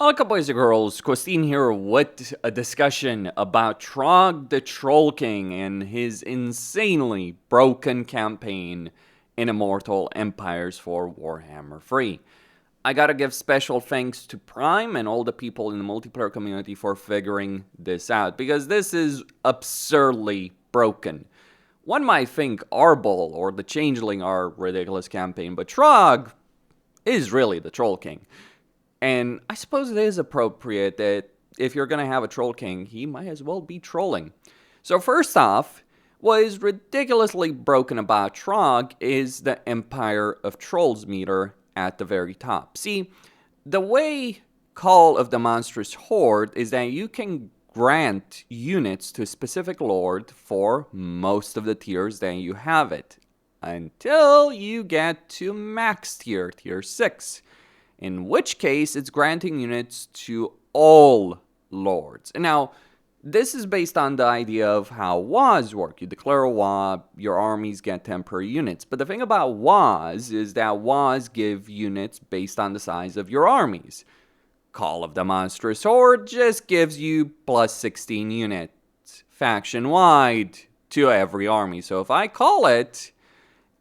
Welcome, boys and girls. Christine here with a discussion about Throgg the Troll King and his insanely broken campaign in Immortal Empires for Warhammer 3. I gotta give special thanks to Prime and all the people in the multiplayer community for figuring this out, because this is absurdly broken. One might think Arbol or the Changeling are ridiculous campaign, but Throgg is really the Troll King. And I suppose it is appropriate that if you're going to have a Troll King, he might as well be trolling. So first off, what is ridiculously broken about Throgg is the Empire of Trolls meter at the very top. See, the way Call of the Monstrous Horde is that you can grant units to a specific lord for most of the tiers that you have it, until you get to max tier, tier 6. In which case, it's granting units to all lords. And now, this is based on the idea of how WAs work. You declare a WA, your armies get temporary units. But the thing about WAs is that WAs give units based on the size of your armies. Call of the Monstrous Horde just gives you plus 16 units, faction-wide, to every army. So if I call it,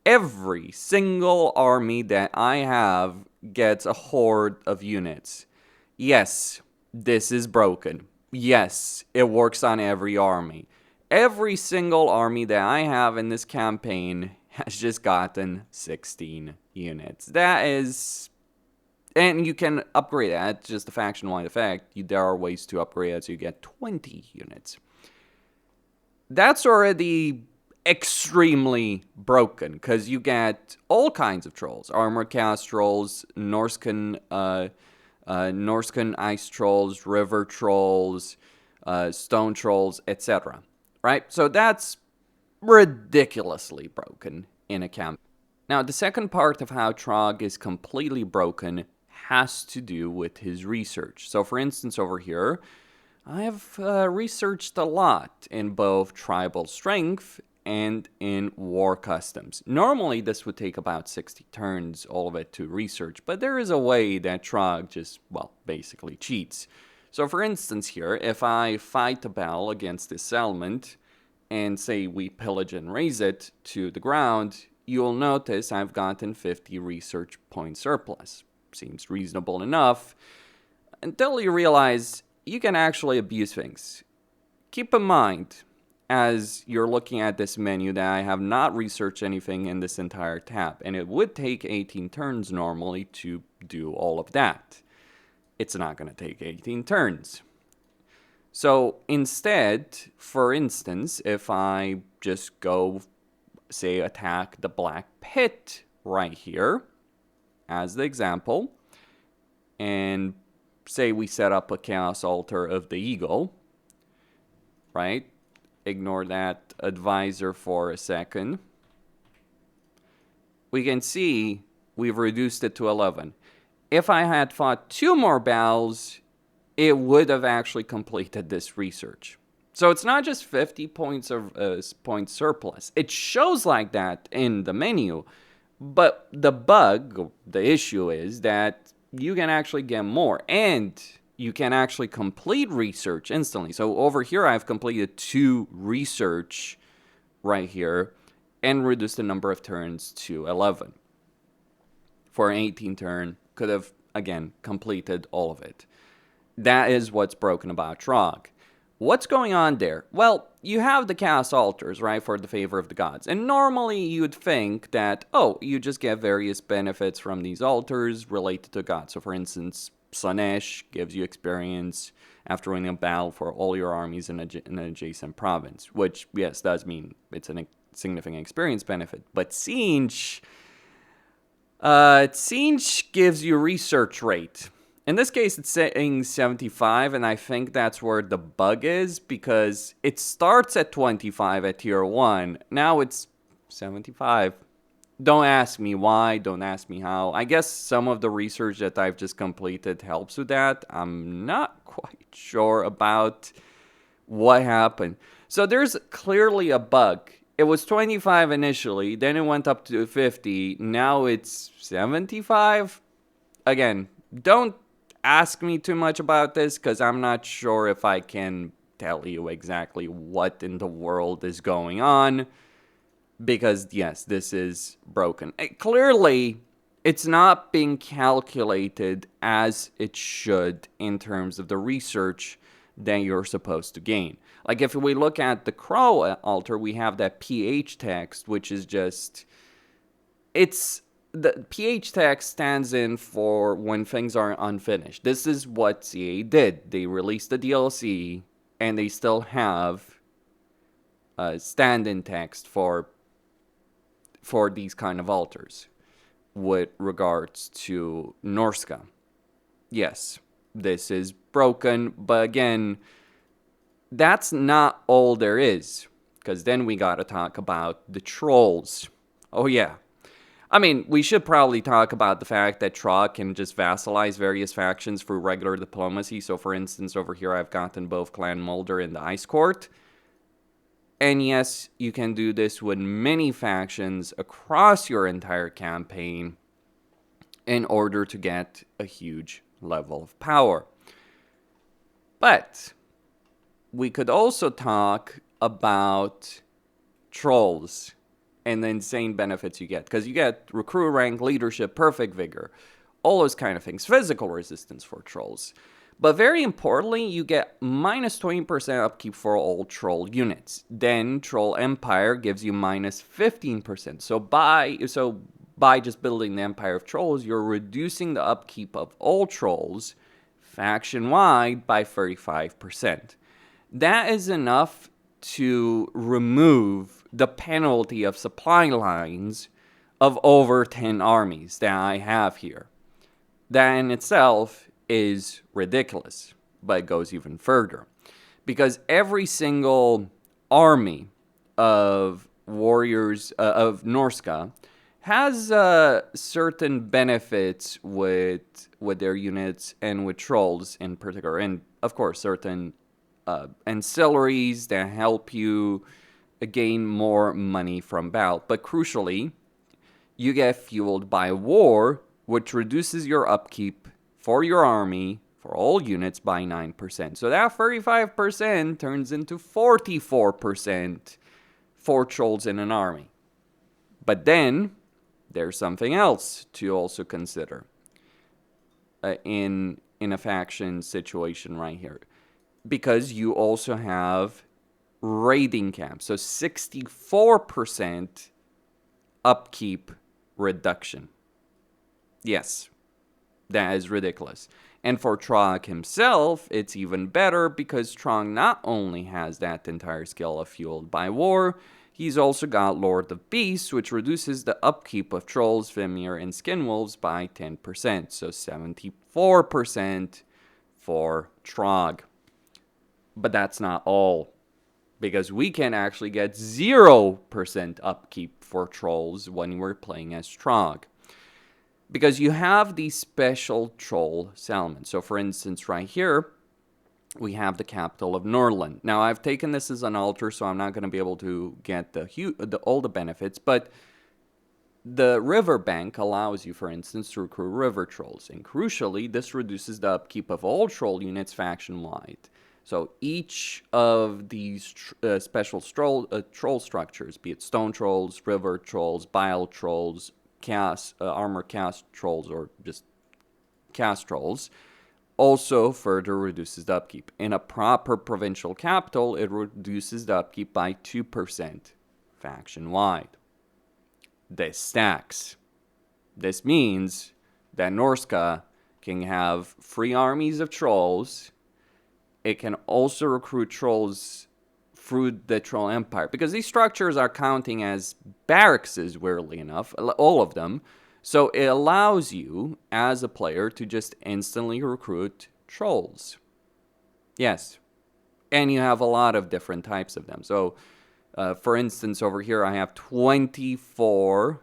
every single army that I have gets a horde of units. Yes, this is broken. Yes, it works on every army. Every single army that I have in this campaign has just gotten 16 units. That is... And you can upgrade that, it's just a faction-wide effect. There are ways to upgrade it so you get 20 units. That's already extremely broken, because you get all kinds of trolls. Armor cast trolls, Norscan ice trolls, river trolls, stone trolls, etc. Right? So that's ridiculously broken in a camp. Now, the second part of how Throgg is completely broken has to do with his research. So for instance, over here, I have researched a lot in both tribal strength and in war customs. Normally, this would take about 60 turns, all of it, to research, but there is a way that Throgg just, well, basically cheats. So for instance here, if I fight a battle against this settlement, and say we pillage and raze it to the ground, you'll notice I've gotten 50 research point surplus. Seems reasonable enough, until you realize you can actually abuse things. Keep in mind, as you're looking at this menu, that I have not researched anything in this entire tab, and it would take 18 turns normally to do all of that. It's not going to take 18 turns. So instead, for instance, if I just go, say, attack the Black Pit right here, as the example, and say we set up a Chaos Altar of the Eagle, right? Ignore that advisor for a second. We can see we've reduced it to 11. If I had fought 2 more battles, it would have actually completed this research. So it's not just 50 points of point surplus. It shows like that in the menu, but the bug, the issue is that you can actually get more, and you can actually complete research instantly. So over here, I've completed 2 research right here and reduced the number of turns to 11. For an 18 turn, could have, again, completed all of it. That is what's broken about Throgg. What's going on there? Well, you have the Chaos Altars, right, for the favor of the gods. And normally you'd think that, oh, you just get various benefits from these altars related to gods. So for instance, Slanesh gives you experience after winning a battle for all your armies in an adjacent province, which, yes, does mean it's a significant experience benefit. But Siege gives you research rate. In this case, it's saying 75, and I think that's where the bug is, because it starts at 25 at tier 1. Now it's 75. Don't ask me why, don't ask me how. I guess some of the research that I've just completed helps with that. I'm not quite sure about what happened. So there's clearly a bug. It was 25 initially, then it went up to 50, now it's 75. Again, don't ask me too much about this, because I'm not sure if I can tell you exactly what in the world is going on. Because, yes, this is broken. Clearly, it's not being calculated as it should in terms of the research that you're supposed to gain. Like, if we look at the Crow altar, we have that pH text, which is just... The pH text stands in for when things are unfinished. This is what CA did. They released the DLC, and they still have stand-in text for these kind of altars with regards to Norsca. Yes, this is broken, but again, that's not all there is, because then we gotta talk about the trolls. Oh yeah. I mean, we should probably talk about the fact that Throgg can just vassalize various factions through regular diplomacy. So for instance, over here I've gotten both Clan Mulder and the Ice Court. And yes, you can do this with many factions across your entire campaign in order to get a huge level of power. But we could also talk about trolls and the insane benefits you get. Because you get recruit rank, leadership, perfect vigor, all those kind of things. Physical resistance for trolls. But very importantly, you get minus 20% upkeep for all troll units. Then Troll Empire gives you minus 15%. So by just building the Empire of Trolls, you're reducing the upkeep of all trolls faction-wide by 35%. That is enough to remove the penalty of supply lines of over 10 armies that I have here. That in itself is ridiculous, but it goes even further. Because every single army of warriors of Norsca has certain benefits with their units and with trolls in particular. And of course, certain ancillaries that help you gain more money from battle. But crucially, you get fueled by war, which reduces your upkeep for your army, for all units, by 9%. So that 35% turns into 44% for trolls in an army. But then, there's something else to also consider in a faction situation right here. Because you also have raiding camps. So 64% upkeep reduction. Yes. That is ridiculous. And for Throgg himself, it's even better because Throgg not only has that entire skill of Fueled by War, he's also got Lord of Beasts, which reduces the upkeep of Trolls, Vimir, and Skinwolves by 10%. So 74% for Throgg. But that's not all. Because we can actually get 0% upkeep for Trolls when we're playing as Throgg. Because you have these special troll settlements. So for instance, right here, we have the capital of Norland. Now, I've taken this as an altar, so I'm not going to be able to get all the benefits. But the riverbank allows you, for instance, to recruit river trolls. And crucially, this reduces the upkeep of all troll units faction-wide. So each of these special troll structures, be it stone trolls, river trolls, bile trolls, armor cast trolls, or just cast trolls, also further reduces the upkeep. In a proper provincial capital, it reduces the upkeep by 2% faction-wide. This stacks. This means that Norsca can have free armies of trolls. It can also recruit trolls through the Troll Empire, because these structures are counting as barracks, weirdly enough, all of them. So it allows you, as a player, to just instantly recruit trolls. Yes. And you have a lot of different types of them. So, for instance, over here I have 24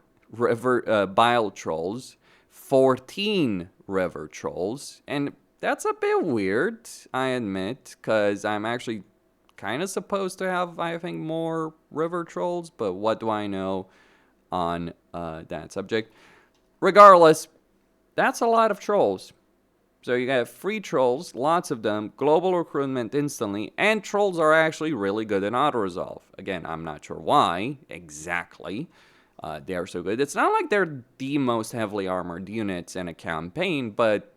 bile trolls, 14 river trolls, and that's a bit weird, I admit, because I'm actually kind of supposed to have, I think, more river trolls, but what do I know on that subject? Regardless, that's a lot of trolls. So you have free trolls, lots of them, global recruitment instantly, and trolls are actually really good in auto-resolve. Again, I'm not sure why exactly they are so good. It's not like they're the most heavily armored units in a campaign, but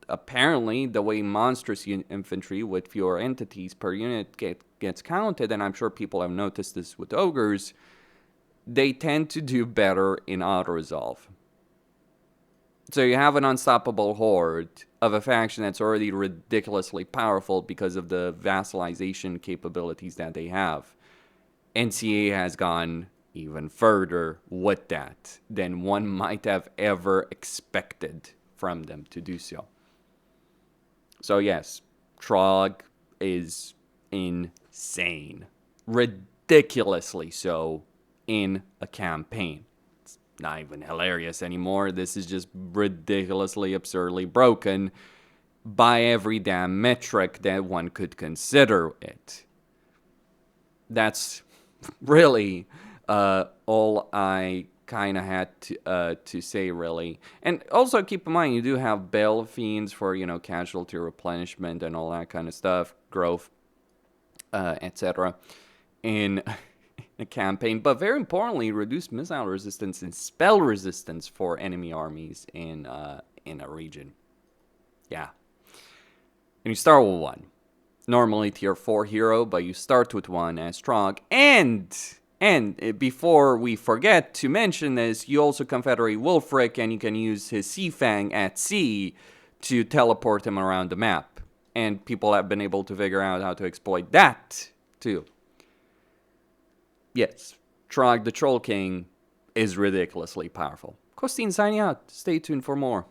apparently the way monstrous infantry with fewer entities per unit gets counted, and I'm sure people have noticed this with ogres, they tend to do better in auto-resolve. So you have an unstoppable horde of a faction that's already ridiculously powerful because of the vassalization capabilities that they have. NCA has gone even further with that than one might have ever expected from them to do so. So yes, Throgg is insane. Ridiculously so in a campaign. Not even hilarious anymore. This is just ridiculously, absurdly broken by every damn metric that one could consider it. That's really all I kind of had to say, really. And also keep in mind, you do have Bell Fiends for, casualty replenishment and all that kind of stuff, growth, etc. in a campaign, but very importantly, reduced missile resistance and spell resistance for enemy armies in a region. Yeah. And you start with one. Normally tier 4 hero, but you start with one as Throgg. And before we forget to mention this, you also confederate Wulfric, and you can use his Sea Fang at sea to teleport him around the map. And people have been able to figure out how to exploit that too. Yes, Throgg the Troll King is ridiculously powerful. Costine signing out. Stay tuned for more.